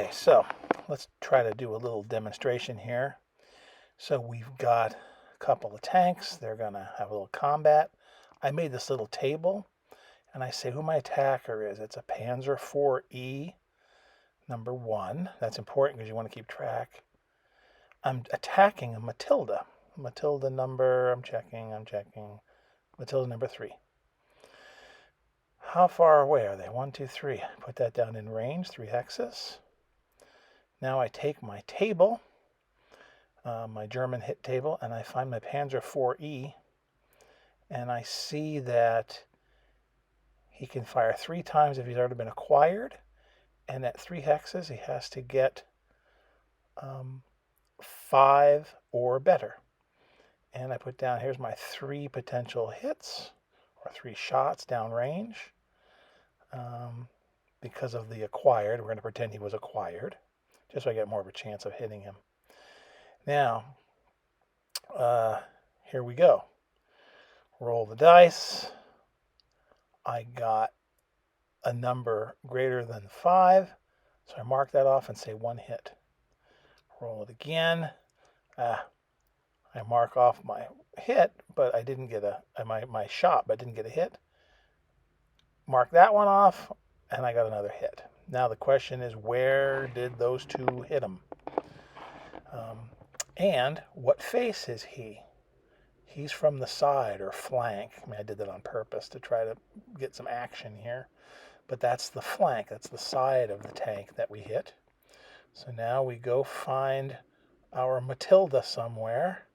Okay, so let's try to do a little demonstration here. So we've got a couple of tanks. They're going to have a little combat. I made this little table, and I say who my attacker is. It's a Panzer IV-E number 1. That's important because you want to keep track. I'm attacking a Matilda. Matilda number, I'm checking. Matilda number 3. How far away are they? 1, 2, 3. Put that down in range, 3 hexes. Now I take my table, my German hit table, and I find my Panzer IV-E, and I see that he can fire 3 times if he's already been acquired, and at 3 hexes he has to get 5 or better. And I put down, here's my 3 potential hits, or 3 shots downrange. Because of the acquired, we're going to pretend he was acquired, just so I get more of a chance of hitting him. Now, here we go. Roll the dice. I got a number greater than 5, so I mark that off and say 1 hit. Roll it again. I mark off my hit, but I didn't get my shot, but didn't get a hit. Mark that one off, and I got another hit. Now the question is, where did those 2 hit him? And what face is he? He's from the side or flank. I mean, I did that on purpose to try to get some action here. But that's the flank. That's the side of the tank that we hit. So now we go find our Matilda somewhere.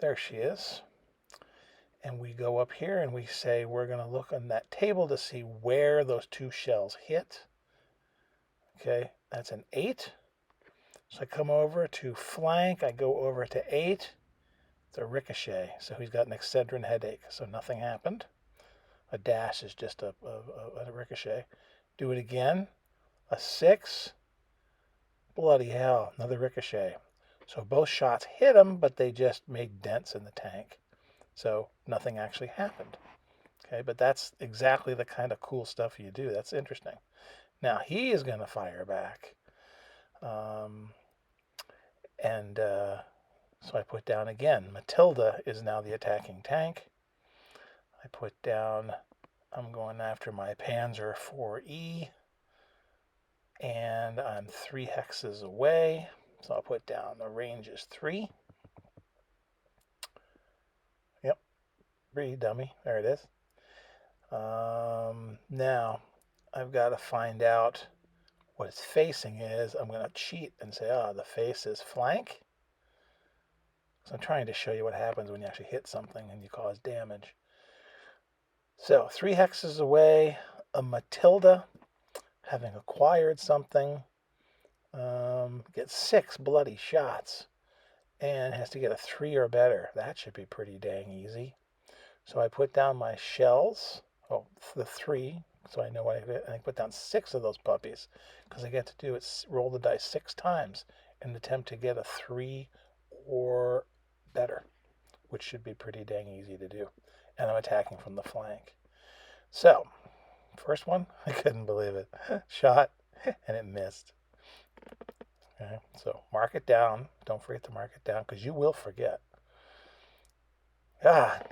There she is. And we go up here and we say we're going to look on that table to see where those 2 shells hit. Okay, that's an 8. So I come over to flank. I go over to 8. It's a ricochet. So he's got an Excedrin headache. So nothing happened. A dash is just a ricochet. Do it again. A 6. Bloody hell. Another ricochet. So both shots hit him, but they just made dents in the tank. So nothing actually happened. Okay, but that's exactly the kind of cool stuff you do. That's interesting. Now he is going to fire back. So I put down again, Matilda is now the attacking tank. I put down, I'm going after my Panzer IV-E, and I'm 3 hexes away. So I'll put down the range is 3. Yep, 3 dummy, there it is. Now I've got to find out what its facing is. I'm going to cheat and say, the face is flank. So I'm trying to show you what happens when you actually hit something and you cause damage. So 3 hexes away, a Matilda, having acquired something, gets 6 bloody shots and has to get a 3 or better. That should be pretty dang easy. So I put down my shells, the 3, so I know what I get. And I put down 6 of those puppies because I get to do it, roll the dice 6 times in an attempt to get a 3 or better, which should be pretty dang easy to do. And I'm attacking from the flank. So, first one, I couldn't believe it. Shot, and it missed. Okay, so mark it down. Don't forget to mark it down because you will forget.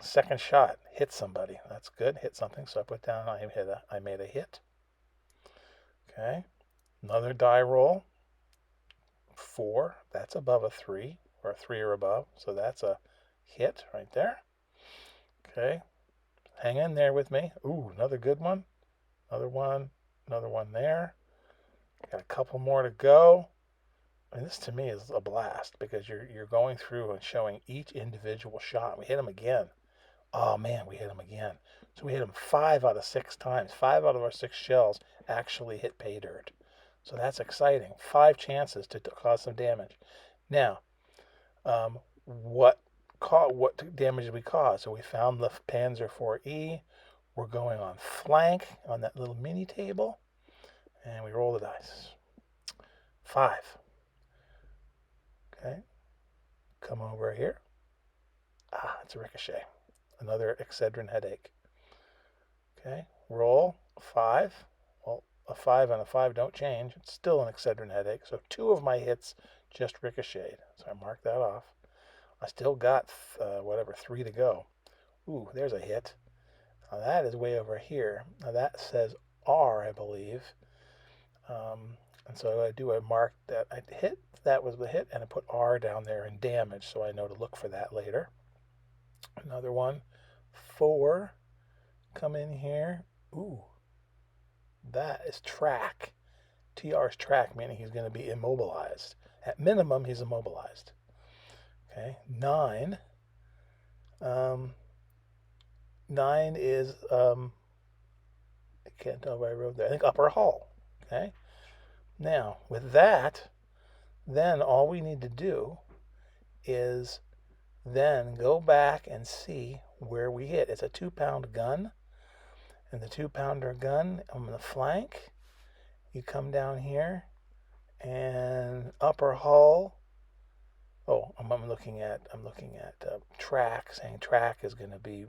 Second shot, hit somebody. That's good, hit something. So I put down, I made a hit. Okay, another die roll. 4, that's above a 3, or a 3 or above. So that's a hit right there. Okay, hang in there with me. Ooh, another good one. Another one there. Got a couple more to go. I mean, this to me is a blast because you're going through and showing each individual shot. We hit him again. Oh man, we hit him again. So we hit him 5 out of 6 times. 5 out of our 6 shells actually hit pay dirt. So that's exciting. 5 chances to cause some damage. Now, what damage did we cause? So we found the Panzer IV-E. We're going on flank on that little mini table. And we roll the dice. 5. Okay. Come over here. It's a ricochet. Another Excedrin headache. Okay. Roll 5. Well, a 5 and a 5 don't change. It's still an Excedrin headache. So 2 of my hits just ricocheted. So I mark that off. I still got, 3 to go. Ooh, there's a hit. Now that is way over here. Now that says R, I believe. And so I mark that. I hit, that was the hit, and I put R down there in damage, so I know to look for that later. Another one. 4. Come in here. Ooh. That is track. TR is track, meaning he's going to be immobilized. At minimum, he's immobilized. Okay. 9. 9 is, I can't tell where I wrote there. I think upper hull. Okay. Now, with that, then all we need to do is then go back and see where we hit. It's a 2-pound gun. And the 2-pounder gun on the flank, you come down here and upper hull. Oh, I'm looking at track, saying track is going to be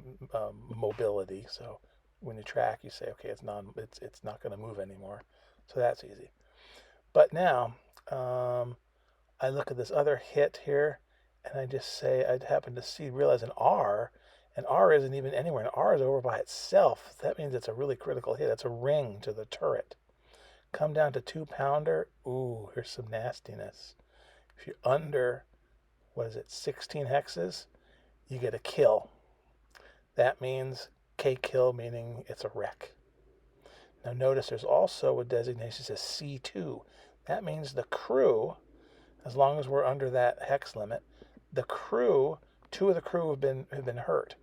mobility. So when you track, you say, okay, it's not going to move anymore. So that's easy. But now I look at this other hit here, and I just say, I happen to realize an R. And R isn't even anywhere. And R is over by itself. That means it's a really critical hit. It's a ring to the turret. Come down to 2-pounder. Ooh, here's some nastiness. If you're under, 16 hexes, you get a kill. That means K-kill, meaning it's a wreck. Now notice there's also a designation that says C2. That means the crew, as long as we're under that hex limit, the crew, 2 of the crew have been hurt.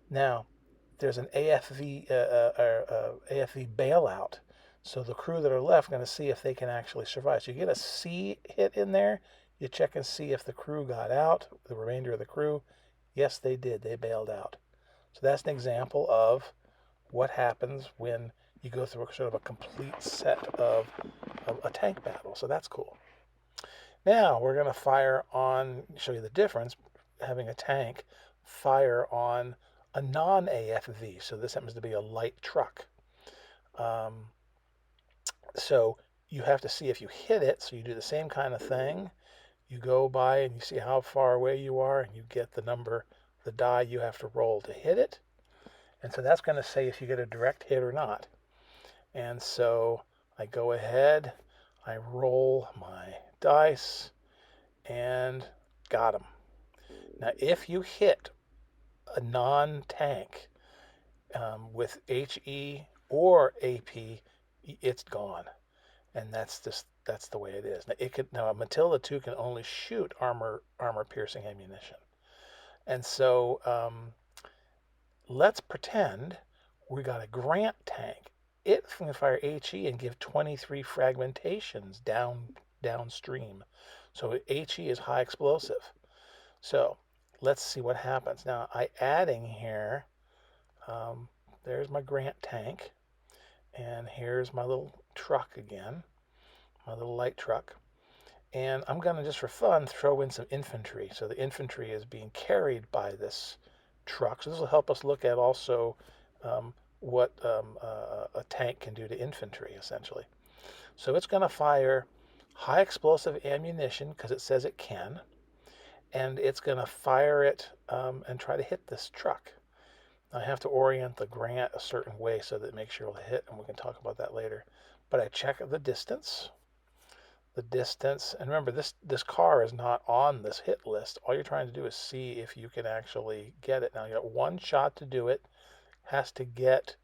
Now, there's an AFV bailout, so the crew that are left are going to see if they can actually survive. So you get a C hit in there, you check and see if the crew got out, the remainder of the crew. Yes, they did. They bailed out. So that's an example of what happens when you go through sort of a complete set of a tank battle. So that's cool. Now we're going to show you the difference, having a tank fire on a non-AFV. So this happens to be a light truck. So you have to see if you hit it. So you do the same kind of thing. You go by and you see how far away you are, and you get the number, the die you have to roll to hit it. And so that's going to say if you get a direct hit or not. And so I go ahead, I roll my dice, and got them. Now, if you hit a non-tank with HE or AP, it's gone, and that's the way it is. Now a Matilda 2 can only shoot armor-piercing ammunition, and so let's pretend we got a Grant tank. It can fire HE and give 23 fragmentations downstream. So HE is high explosive. So let's see what happens. Now, adding here, there's my Grant tank, and here's my little truck again, my little light truck. And I'm going to, just for fun, throw in some infantry. So the infantry is being carried by this truck. So this will help us look at also what a tank can do to infantry, essentially. So it's going to fire high explosive ammunition, because it says it can. And it's going to fire it and try to hit this truck. I have to orient the Grant a certain way so that it makes sure it'll hit, and we can talk about that later. But I check the distance, and remember, this car is not on this hit list. All you're trying to do is see if you can actually get it. Now, you got one shot to do it. Has to get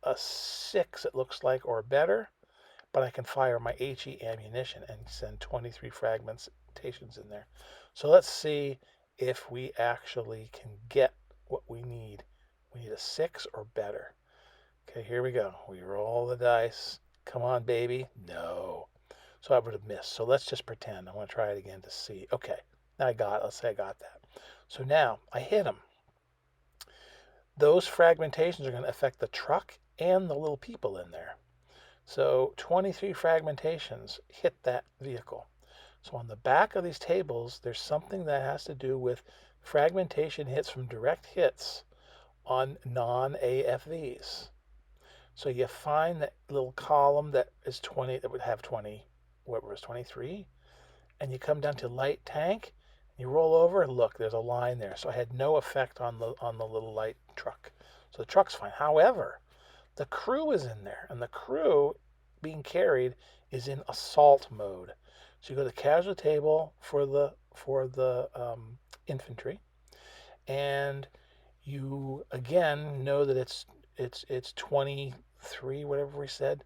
a 6, it looks like, or better, but I can fire my HE ammunition and send 23 fragmentations in there. So let's see if we actually can get what we need. We need a 6 or better. Okay, here we go. We roll the dice. Come on, baby. No. So I would have missed. So let's just pretend. I want to try it again to see. Okay, now let's say I got that. So now I hit him. Those fragmentations are going to affect the truck and the little people in there. So 23 fragmentations hit that vehicle. So on the back of these tables, there's something that has to do with fragmentation hits from direct hits on non-AFVs. So you find that little column that is 20, that would have 20, what was 23, and you come down to light tank, you roll over, and look, there's a line there. So I had no effect on the little light truck. So the truck's fine. However, the crew is in there, and the crew being carried is in assault mode. So you go to the casualty table for the infantry, and you again know that it's 23, whatever we said,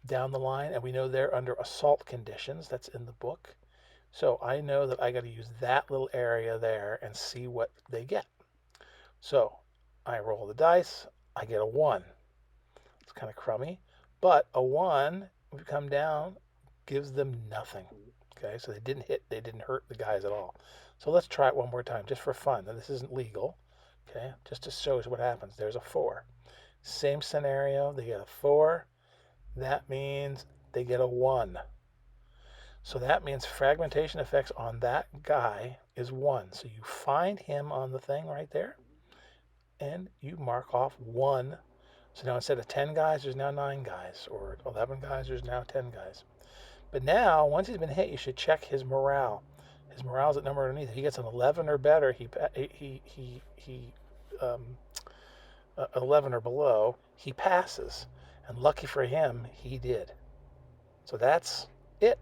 down the line, and we know they're under assault conditions. That's in the book. So I know that I got to use that little area there and see what they get. So I roll the dice. I get a 1. It's kind of crummy, but a 1, if you come down, gives them nothing. Okay, so they didn't hurt the guys at all. So let's try it one more time, just for fun. Now, this isn't legal, okay, just to show us what happens. There's a 4. Same scenario, they get a 4. That means they get a 1. So that means fragmentation effects on that guy is 1. So you find him on the thing right there, and you mark off 1. So now instead of 10 guys, there's now 9 guys, or 11 guys, there's now 10 guys. But now, once he's been hit, you should check his morale. His morale's at number underneath. If he gets an 11 or better, he 11 or below, he passes. And lucky for him, he did. So that's it.